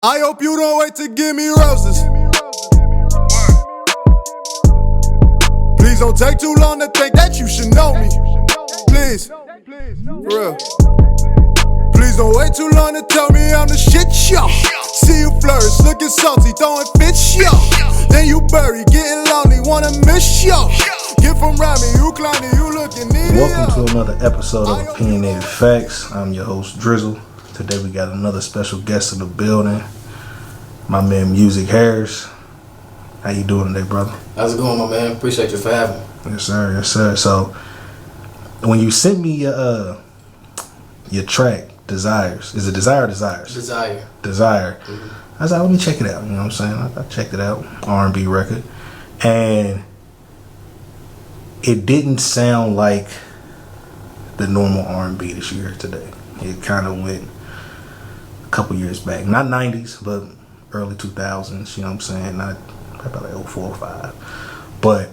I hope you don't wait to give me roses. Please don't take too long to think that you should know me. Please, for real. Please don't wait too long to tell me I'm the shit, yo. See you flourish, looking salty, throwing fits, yo. Then you bury, getting lonely, wanna miss, yo. Get from around me, you clowny, you looking needy. Welcome to another episode of Opinionated Facts. I'm your host, Drizzle. Today we got another special guest in the building. My man, Musick Harris. How you doing today, brother? How's it going, my man? Appreciate you for having me. Yes, sir. Yes, sir. So, when you sent me your track, Desires. Is it Desire or Desires? Desire. I was like, let me check it out. You know what I'm saying? I checked it out. R&B record. And it didn't sound like the normal R&B that you hear today. It kind of went a couple years back. Not 90s, but early 2000s. You know what I'm saying? Not probably like 04 or 05. But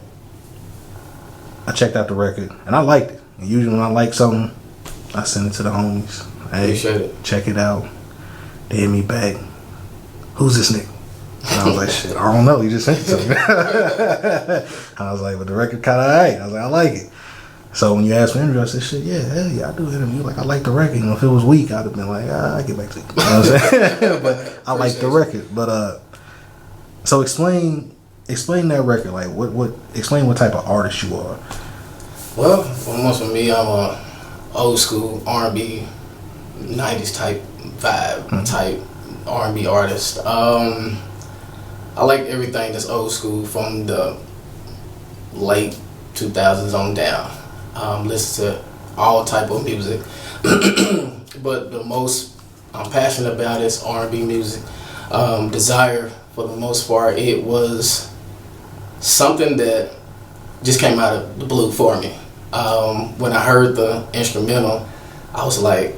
I checked out the record, and I liked it. And usually when I like something, I send it to the homies. Hey, check it out. They hit me back. Who's this nigga? And I was like, shit, I don't know. You just sent it to me. I was like, but the record kind of alright. I was like, I like it. So when you asked for an interview, I said, shit, yeah, hell yeah, I do an interview. Like, I like the record. You know, if it was weak, I'd have been like, I'll get back to you. You know what I'm saying? But I like the record. But, so explain that record. Like, explain what type of artist you are. Well, for most of me, I'm a old school R&B, 90s type vibe, type R&B artist. I like everything that's old school from the late 2000s on down. Listen to all type of music, but the most I'm passionate about is R&B music. Desire, for the most part, it was something that just came out of the blue for me. When I heard the instrumental, I was like,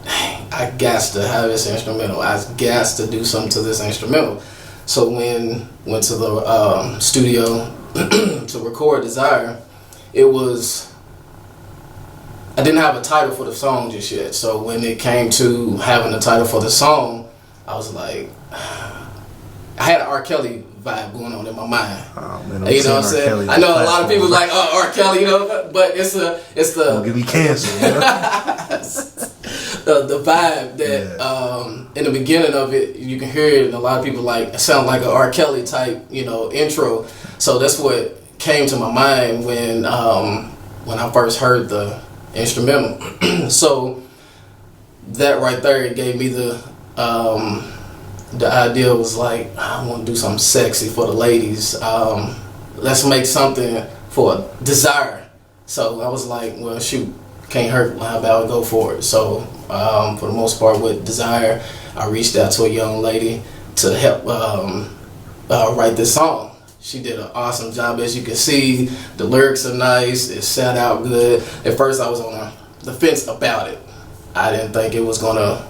I got to have this instrumental. I got to do something to this instrumental. So when went to the studio to record Desire, I didn't have a title for the song just yet. So when it came to having a title for the song, I was like, I had an R. Kelly vibe going on in my mind. Oh, man, you know what I'm saying? Kelly, I know a lot of people like R. Kelly, you know, but it's the don't give me cancer. You know? the vibe that in the beginning of it, you can hear it, and a lot of people like it sound like an R. Kelly type, you know, intro. So that's what came to my mind when I first heard the instrumental. So that right there, it gave me the idea was like, I want to do something sexy for the ladies. Let's make something for Desire. So I was like, well, shoot, can't hurt. How about I go for it? So for the most part with Desire, I reached out to a young lady to help write this song. She did an awesome job. As you can see, the lyrics are nice. It sat out good. At first, I was on the fence about it. I didn't think it was gonna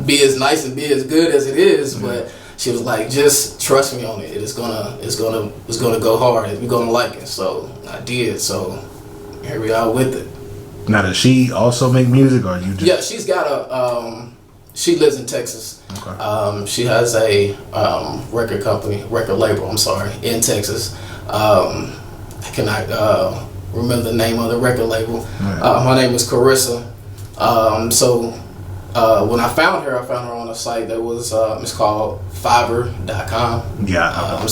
be as nice and be as good as it is. But she was like, "Just trust me on it. It's gonna go hard. You're gonna like it." So I did. So here we are with it. Now, does she also make music, or you just? Yeah, she's got a. She lives in Texas. Okay. She has a record label. I'm sorry, in Texas. I cannot remember the name of the record label. Right. Her name is Carissa. So when I found her on a site that was it's called Fiverr.com. Yeah. I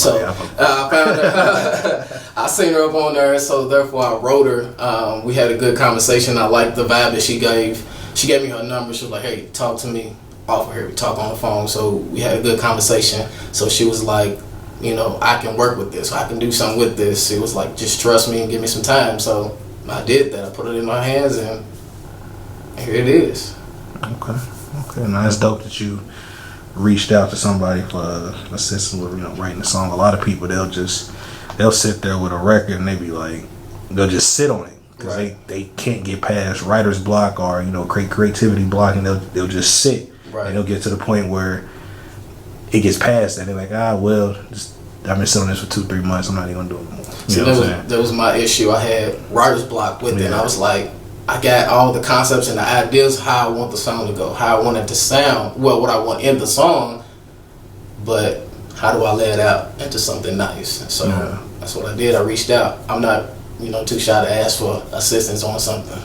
found her. I seen her up on there, so therefore I wrote her. We had a good conversation. I liked the vibe that she gave. She gave me her number. She was like, hey, talk to me off of here. We talk on the phone. So we had a good conversation. So she was like, you know, I can work with this. I can do something with this. It was like, just trust me and give me some time. So I did that. I put it in my hands, and here it is. Okay. Now it's dope that you reached out to somebody for assistance with, you know, writing the song. A lot of people, they'll sit there with a record and they'll just sit on it. Because they can't get past writer's block or, you know, creativity block, and they'll just sit. Right. And they'll get to the point where it gets past that. They're like, I've been sitting on this for 2-3 months. I'm not even going to do it anymore. That was my issue. I had writer's block with it. And I was like, I got all the concepts and the ideas how I want the song to go, how I want it to sound, well, what I want in the song, but how do I lay it out into something nice? So that's what I did. I reached out. I'm not, too shy to ask for assistance on something.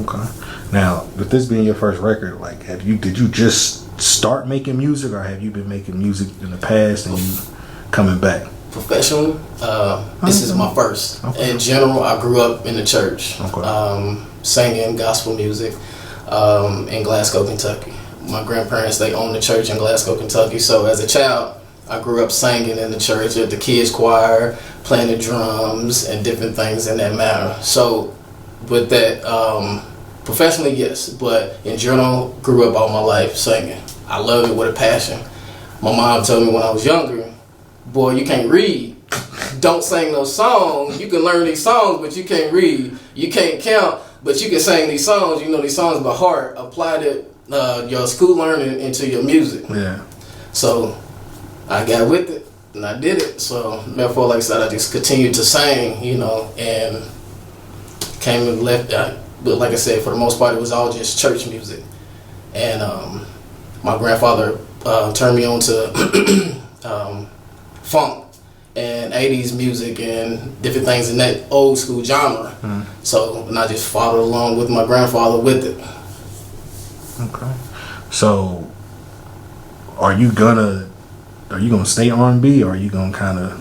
Okay. Now, with this being your first record, like, did you just start making music, or have you been making music in the past and you coming back? Professionally, this is my first. Okay. In general, I grew up in the church, singing gospel music in Glasgow, Kentucky. My grandparents, they owned the church in Glasgow, Kentucky. So as a child, I grew up singing in the church at the kids choir, playing the drums and different things in that manner. So with that, professionally, yes, but in general, grew up all my life singing. I love it with a passion. My mom told me when I was younger, boy, you can't read. Don't sing those songs. You can learn these songs, but you can't read. You can't count, but you can sing these songs. You know these songs by heart. Apply your school learning into your music. Yeah. So I got with it, and I did it. So therefore, like I said, I just continued to sing, and came and left. But like I said, for the most part, it was all just church music. And my grandfather turned me on to funk and 80s music and different things in that old school genre. So, and I just followed along with my grandfather with it. Okay. So, are you gonna stay R&B, or are you gonna kind of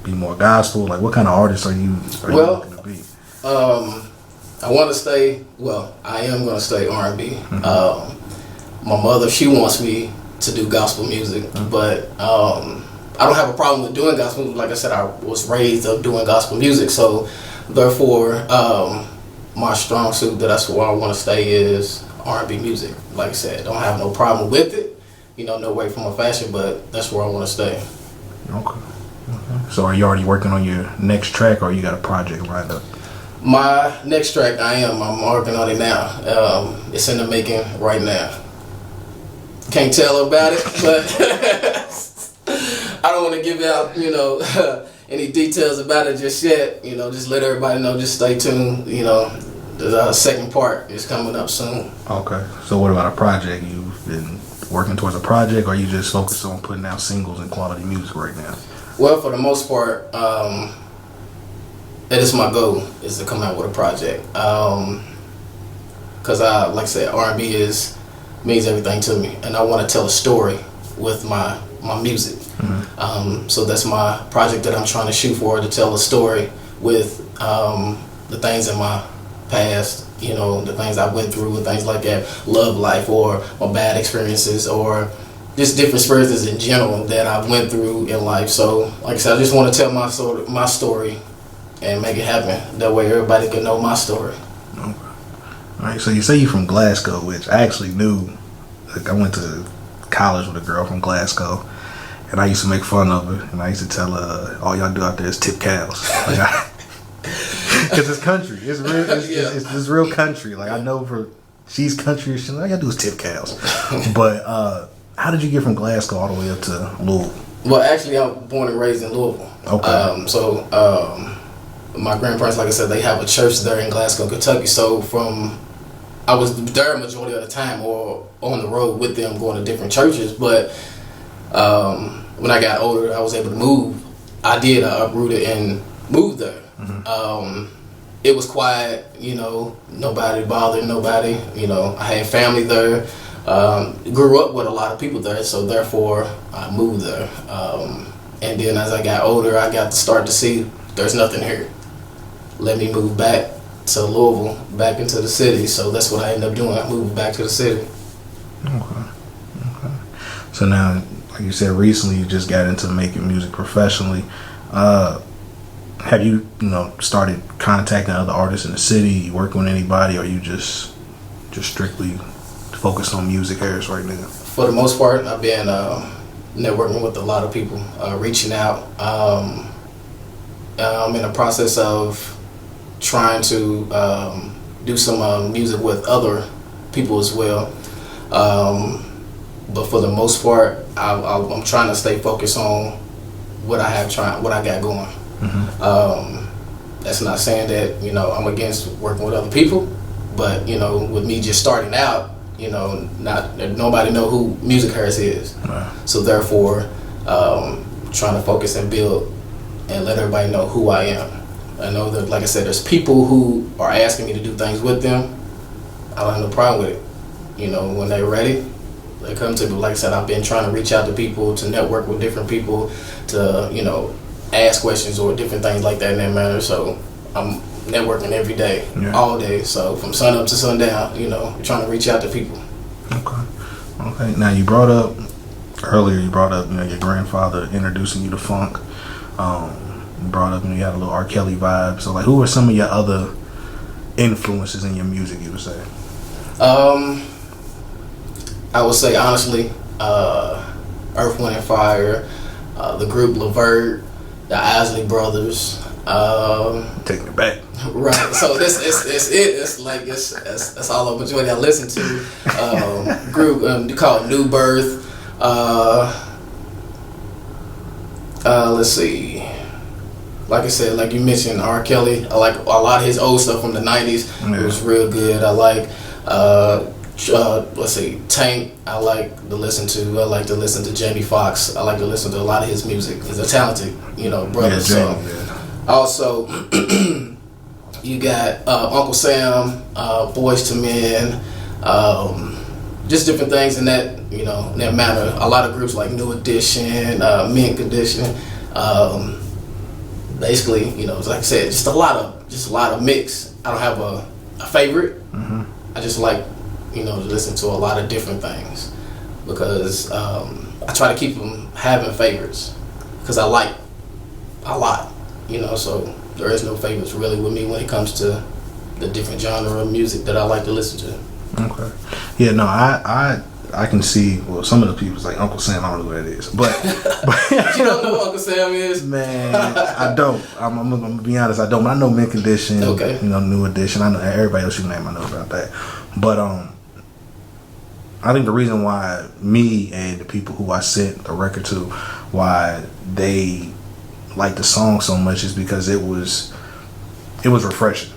be more gospel? Like, what kind of artist are you looking to be? I want to stay. Well, I am gonna stay R&B. My mother, she wants me to do gospel music, but I don't have a problem with doing gospel music. Like I said, I was raised up doing gospel music, so therefore, my strong suit, that's where I want to stay, is R&B music. Like I said, don't have no problem with it. No way from a fashion, but that's where I want to stay. Okay. So are you already working on your next track, or you got a project lined up? My next track, I'm working on it now. It's in the making right now. Can't tell about it, but I don't want to give out, any details about it just yet. Just let everybody know. Just stay tuned. The second part is coming up soon. Okay. So what about a project? You've been working towards a project, or you just focused on putting out singles and quality music right now? Well, for the most part, that is my goal, is to come out with a project. Because like I said, R&B means everything to me, and I want to tell a story with my music. So that's my project that I'm trying to shoot for, to tell a story with the things in my past, the things I went through and things like that, love life, or my bad experiences, or just different experiences in general that I went through in life. So like I said, I just want to tell my story and make it happen. That way everybody can know my story. Okay. All right, so you say you're from Glasgow, which I actually knew. Like, I went to college with a girl from Glasgow, and I used to make fun of her, and I used to tell her, all y'all do out there is tip cows. Because it's country. It's real. It's real country. Like, I know she's country. She's like, all y'all do is tip cows. But how did you get from Glasgow all the way up to Louisville? Well, actually, I'm born and raised in Louisville. Okay. My grandparents, like I said, they have a church there in Glasgow, Kentucky. So I was there a majority of the time, or on the road with them, going to different churches. But when I got older, I was able to move. I uprooted and moved there. It was quiet, nobody bothered nobody. I had family there. Grew up with a lot of people there, so therefore I moved there. And then as I got older, I got to start to see there's nothing here. Let me move back to Louisville, back into the city. So that's what I ended up doing. I moved back to the city. Okay. So now, like you said, recently you just got into making music professionally. Have you, started contacting other artists in the city? You working with anybody, or you just strictly focused on Musick Harris right now? For the most part, I've been networking with a lot of people, reaching out. I'm in the process of trying to do some music with other people as well. But for the most part, I'm trying to stay focused on what I got going. That's not saying that I'm against working with other people, But with me just starting out, nobody know who Musick Harris is. Right. So therefore, trying to focus and build and let everybody know who I am. I know that, like I said, there's people who are asking me to do things with them. I don't have no problem with it. When they're ready, they come to me. Like I said, I've been trying to reach out to people, to network with different people, to ask questions or different things like that in that manner. So I'm networking every day, all day. So from sun up to sundown, trying to reach out to people. Okay. Now you brought up earlier. You brought up your grandfather introducing you to funk. You brought up you had a little R. Kelly vibe. So like, who are some of your other influences in your music? You would say. I would say honestly, Earth, Wind and Fire, the group Levert, the Isley Brothers. Taking it back. Right. So this it's it. It's like it's all over majority I listen to. Group called New Birth. Let's see. Like I said, like you mentioned, R. Kelly. I like a lot of his old stuff from the '90s. Yeah. It was real good. I like. Let's see, Tank. I like to listen to. I like to listen to Jamie Foxx. I like to listen to a lot of his music. He's a talented, brother. Yeah, so, also, you got Uncle Sam, Boys to Men, just different things in that in that manner. A lot of groups like New Edition, Mint Condition. Basically, like I said, just a lot of mix. I don't have a favorite. Mm-hmm. I just like to listen to a lot of different things because I try to keep them having favorites because I like a lot. So there is no favorites really with me when it comes to the different genre of music that I like to listen to. Okay. Yeah, no, I can see, well, some of the people's like Uncle Sam, I don't know what it is. But You don't know who Uncle Sam is? Man, I don't. I'm gonna be honest, I don't. But I know Mint Condition, Okay. New Edition. I know everybody else you name, I know about that. But I think the reason why me and the people who I sent the record to, why they like the song so much is because it was refreshing.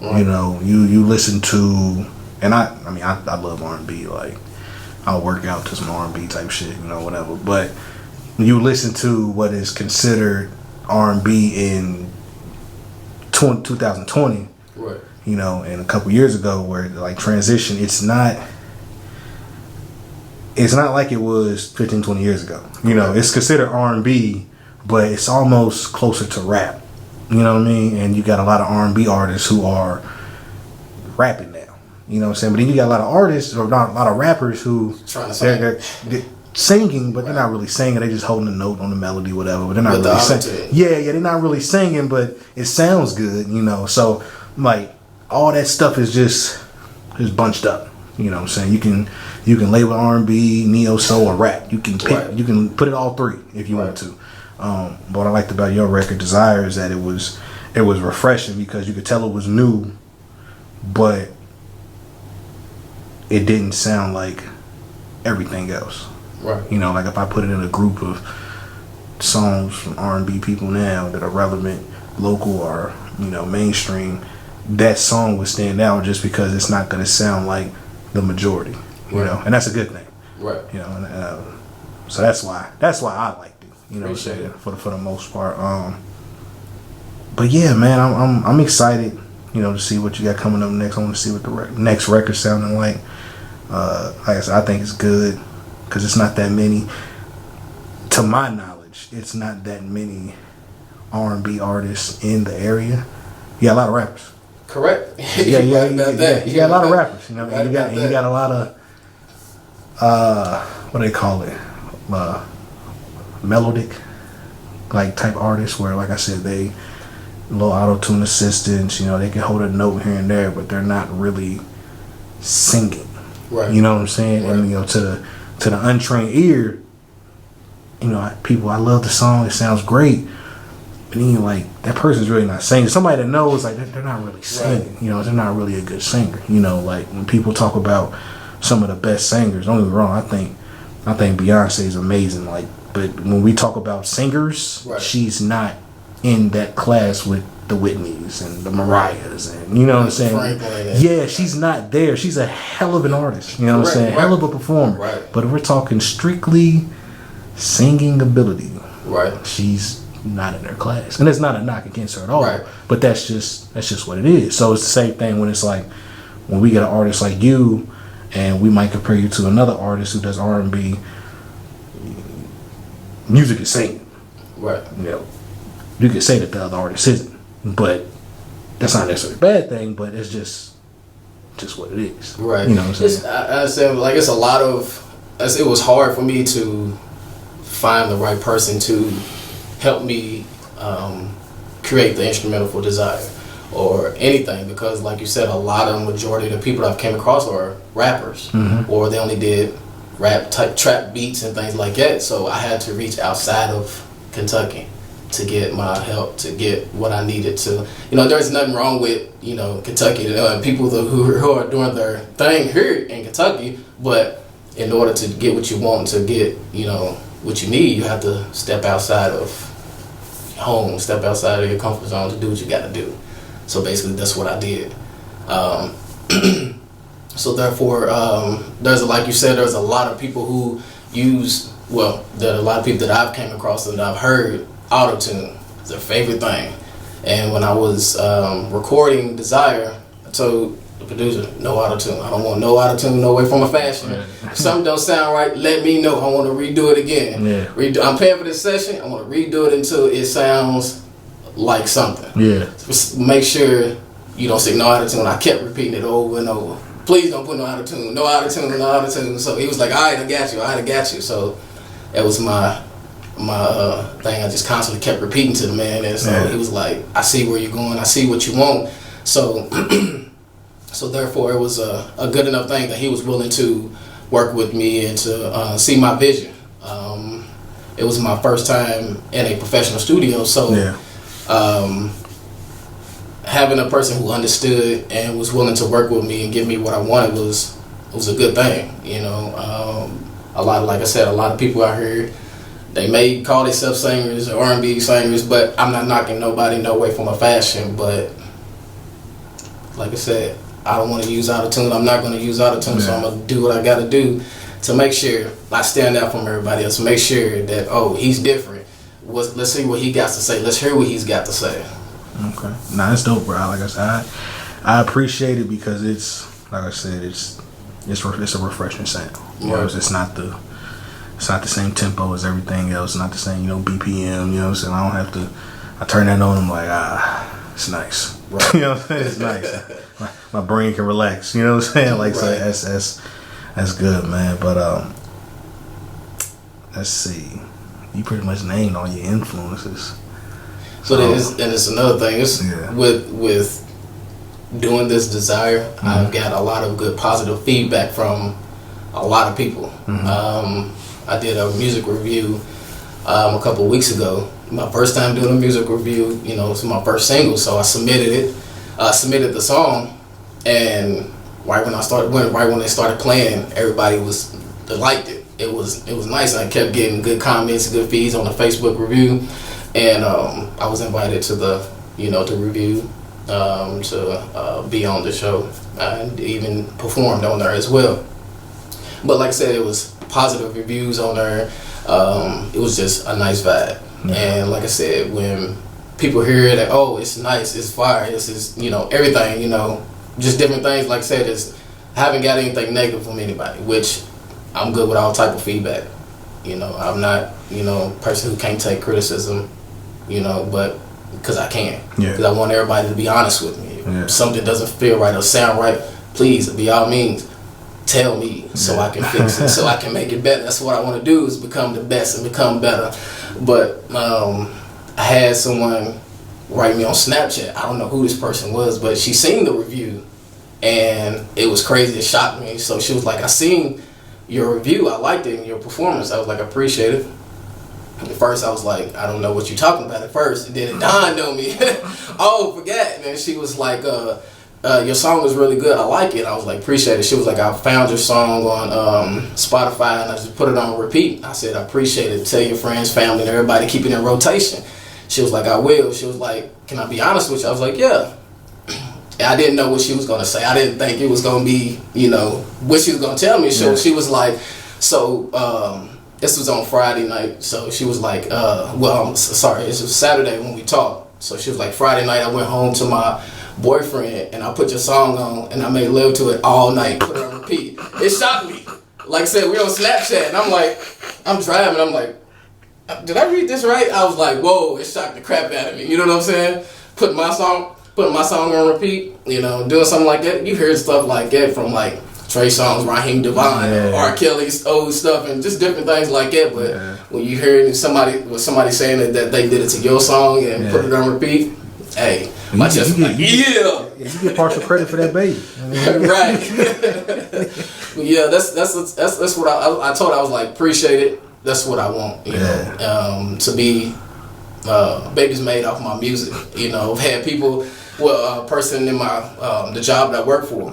Right. You listen to, and I love R&B. Like I'll work out to some R&B type shit, whatever. But you listen to what is considered R&B in 2020, Right. and a couple years ago, where like transition, it's not like it was 15, 20 years ago. It's considered R&B, but it's almost closer to rap. You know what I mean? And you got a lot of R&B artists who are rapping now. You know what I'm saying? But then you got a lot of artists, or not a lot of rappers who they're singing, but they're not really singing. They're just holding a note on the melody, whatever. But they're not really singing. Yeah, they're not really singing, but it sounds good. So like all that stuff is just bunched up. You know what I'm saying? You can label R&B, neo soul, or rap. You can pick. You can put it all three if you want to. But what I liked about your record, Desire, is that it was refreshing because you could tell it was new, but it didn't sound like everything else. Right. Like if I put it in a group of songs from R&B people now that are relevant, local or mainstream, that song would stand out just because it's not going to sound like the majority. And that's a good thing. Right. So that's why I liked it. Appreciate it. For the most part. But yeah, man, I'm excited. To see what you got coming up next. I want to see what the next record's sounding like. Like I said, I think it's good because it's not that many. To my knowledge, it's not that many R&B artists in the area. You got a lot of rappers. Correct. Yeah. You got a lot of rappers. You got a lot of what do they call it? Melodic like type artists where, like I said, they little auto-tune assistants, they can hold a note here and there, but they're not really singing. Right. You know what I'm saying? Right. And to the untrained ear, people, I love the song, it sounds great. But then like that person's really not singing. Somebody that knows, like they're not really singing. Right. They're not really a good singer. Like when people talk about some of the best singers, don't get me wrong, I think Beyonce is amazing. Like, but when we talk about singers, right. she's not in that class with the Whitneys and the Mariahs and you know what I'm saying. Yeah, she's not there. She's a hell of an artist. You know what I'm saying. Hell of a performer. Right. But if we're talking strictly singing ability, right, she's not in their class, and it's not a knock against her at all. Right. But that's just what it is. So it's the same thing when it's like when we get an artist like you, and we might compare you to another artist who does R&B. Music is singing. Right. You know, you could say that the other artist isn't, but that's not necessarily a bad thing. But it's just what it is. Right. You know what I'm saying? I understand. Like it's a lot of. It was hard for me to find the right person to help me create the instrumental for Desire or anything, because like you said, a lot of the majority of the people I've came across are rappers, or they only did rap type trap beats and things like that. So I had to reach outside of Kentucky to get my help, to get what I needed to. You know, there's nothing wrong with, you know, Kentucky, people who are doing their thing here in Kentucky, but in order to get what you want, to get, you know, what you need, you have to step outside of home, step outside of your comfort zone to do what you got to do. So basically that's what I did. So therefore, like you said, there's a lot of people who use, there are a lot of people that I've came across and I've heard auto-tune. It's their favorite thing. And when I was recording Desire, I told the producer, no auto-tune. I don't want no auto-tune, no way from a fashion. If something don't sound right, let me know. I want to redo it again. Yeah. I'm paying for this session. I want to redo it until it sounds like something. Yeah. Just make sure you don't say no auto-tune. I kept repeating it over and over. Please don't put no auto-tune, no auto-tune, no auto-tune. So he was like, all right, I got you. So that was my thing. I just constantly kept repeating to the man. And so he was like, I see where you're going. I see what you want. So so therefore it was a good enough thing that he was willing to work with me and to see my vision. It was my first time in a professional studio. So having a person who understood and was willing to work with me and give me what I wanted was a good thing. You know, like I said, a lot of people out here, they may call themselves singers or R&B singers, but I'm not knocking nobody no way from a fashion. But like I said, I don't want to use auto-tune. I'm not going to use auto-tune, so I'm going to do what I got to do to make sure I stand out from everybody else. Make sure that, he's different. Let's see what he got to say. Let's hear what he's got to say. Okay. Nah, it's dope, bro. Like I said, I appreciate it because it's, like I said, it's a refreshing sound. You know, it's not the same tempo as everything else. Not the same, BPM. You know what I'm saying? I don't have to. I turn that on. I'm like, it's nice. Right. You know what I'm saying? It's nice. My brain can relax. You know what I'm saying? Like, so that's good, man. But let's see. You pretty much named all your influences. So it's another thing. It's with doing this Desire, I've got a lot of good positive feedback from a lot of people. I did a music review a couple of weeks ago. My first time doing a music review, it's my first single, so I submitted it. Submitted the song, and right when they started playing, everybody liked it. It was nice. I kept getting good comments, good feeds on the Facebook review, and I was invited to the to review, to be on the show, and even performed on there as well. But like I said, it was positive reviews on there. It was just a nice vibe. And like I said, when people hear that, it's nice, it's fire, this is, everything, just different things. Like I said, I haven't got anything negative from anybody, which I'm good with all type of feedback. I'm not, a person who can't take criticism, but because I can. Because I want everybody to be honest with me. If something doesn't feel right or sound right, please, by all means, tell me so I can fix it, so I can make it better. That's what I want to do, is become the best and become better. But I had someone write me on Snapchat. I don't know who this person was, but she seen the review, and it was crazy. It shocked me. So she was like, I seen your review. I liked it and your performance. I was like, I appreciate it. At first, I was like, I don't know what you're talking about at first. And then it dawned on me. Forget. And then she was like, your song was really good. I like it. I was like, appreciate it. She was like, I found your song on Spotify, and I just put it on repeat. I said, I appreciate it. Tell your friends, family, and everybody, keep it in rotation. She was like, I will. She was like, can I be honest with you? I was like, yeah. And I didn't know what she was gonna say. I didn't think it was gonna be, you know, what she was gonna tell me. So she was like, so this was on Friday night. So she was like, well, I'm sorry, it was Saturday when we talked. So she was like, Friday night I went home to my boyfriend and I put your song on and I made love to it all night, put it on repeat. It shocked me. Like I said, we on Snapchat and I'm like, I'm driving, I'm like, did I read this right? I was like, whoa, it shocked the crap out of me. You know what I'm saying? Putting my song on repeat, you know, doing something like that. You hear stuff like that from like Trey Songz, Raheem Devine, R. Kelly's old stuff, and just different things like that. But when you hear somebody saying that they did it to your song and put it on repeat, hey, my chest like, you get partial credit for that, baby. Right. But yeah, that's what I told her. I was like, appreciate it. That's what I want, you know, to be babies made off my music. You know, I've had people, well, a person in my the job that I work for,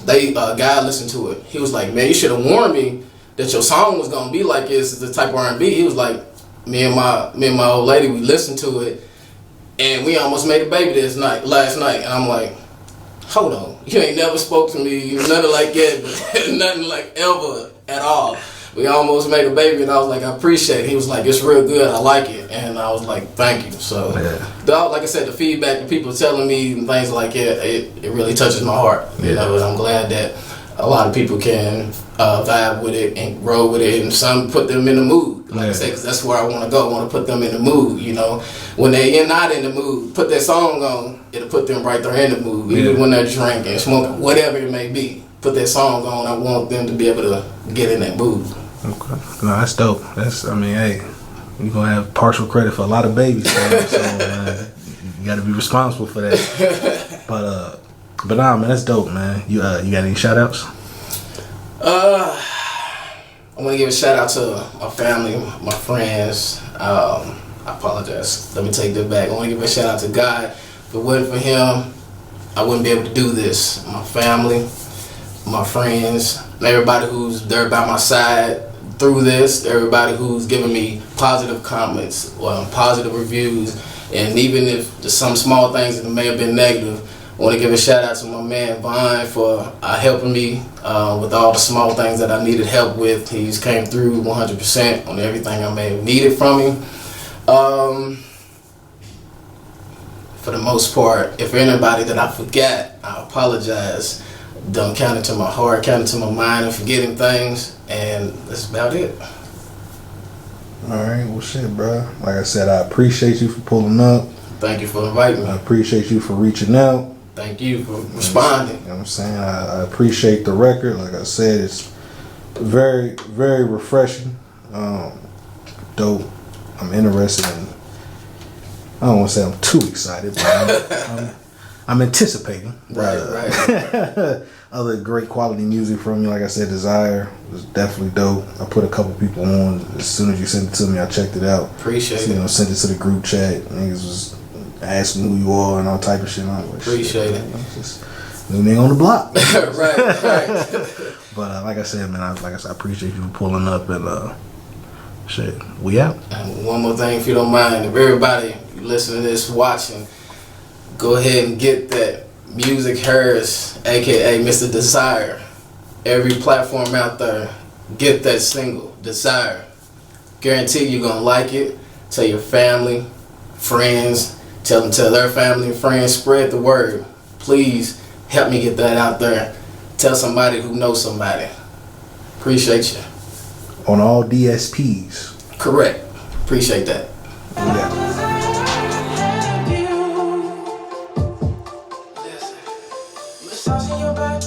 they guy listened to it. He was like, man, you should have warned me that your song was gonna be like this, the type of R&B. He was like, me and my old lady, we listened to it, and we almost made a baby last night. And I'm like, hold on, you ain't never spoke to me, nothing like that, nothing like ever at all. We almost made a baby, and I was like, I appreciate it. He was like, it's real good, I like it. And I was like, thank you. So, like I said, the feedback, the people telling me and things like that, it really touches my heart. You know, and I'm glad that a lot of people can vibe with it and grow with it, and some put them in the mood. Like I said, because that's where I want to go. I want to put them in the mood, you know. When they're not in the mood, put that song on, it'll put them right there in the mood. Even when they're drinking, smoking, whatever it may be. Put that song on, I want them to be able to get in that mood. Okay. No, that's dope. I mean, hey, you're going to have partial credit for a lot of babies. So you got to be responsible for that. But nah, man, that's dope, man. You got any shout outs? I want to give a shout out to my family, my friends. I apologize. Let me take that back. I want to give a shout out to God. If it wasn't for him, I wouldn't be able to do this. My family, my friends, everybody who's there by my side through this, everybody who's giving me positive comments or positive reviews, and even if there's some small things that may have been negative, I want to give a shout out to my man Vine for helping me with all the small things that I needed help with. He's came through 100% on everything I may have needed from him. For the most part, if anybody that I forgot, I apologize. Don't count it to my heart, count it to my mind, and forgetting things, and that's about it. Alright, well shit, bro. Like I said, I appreciate you for pulling up. Thank you for inviting me. I appreciate you for reaching out. Thank you for responding. You know what I'm saying? I appreciate the record. Like I said, it's very, very refreshing. Dope. I'm interested in, I don't want to say I'm too excited, but I'm anticipating. Right. Other great quality music from you. Like I said, Desire was definitely dope. I put a couple people on. As soon as you sent it to me, I checked it out. Appreciate it. You know, sent it to the group chat. Niggas was asking who you are and all type of shit. I was like, appreciate it. You know, just new nigga on the block. right. But like I said, man, I appreciate you for pulling up, and shit, we out. And one more thing, if you don't mind, if everybody listening to this, watching, go ahead and get that Musick Harris, aka Mr. Desire. Every platform out there, get that single, Desire. Guarantee you're gonna like it. Tell your family, friends, tell their family and friends, spread the word. Please help me get that out there. Tell somebody who knows somebody. Appreciate you. On all DSPs. Correct. Appreciate that. Yeah. Massaging your back.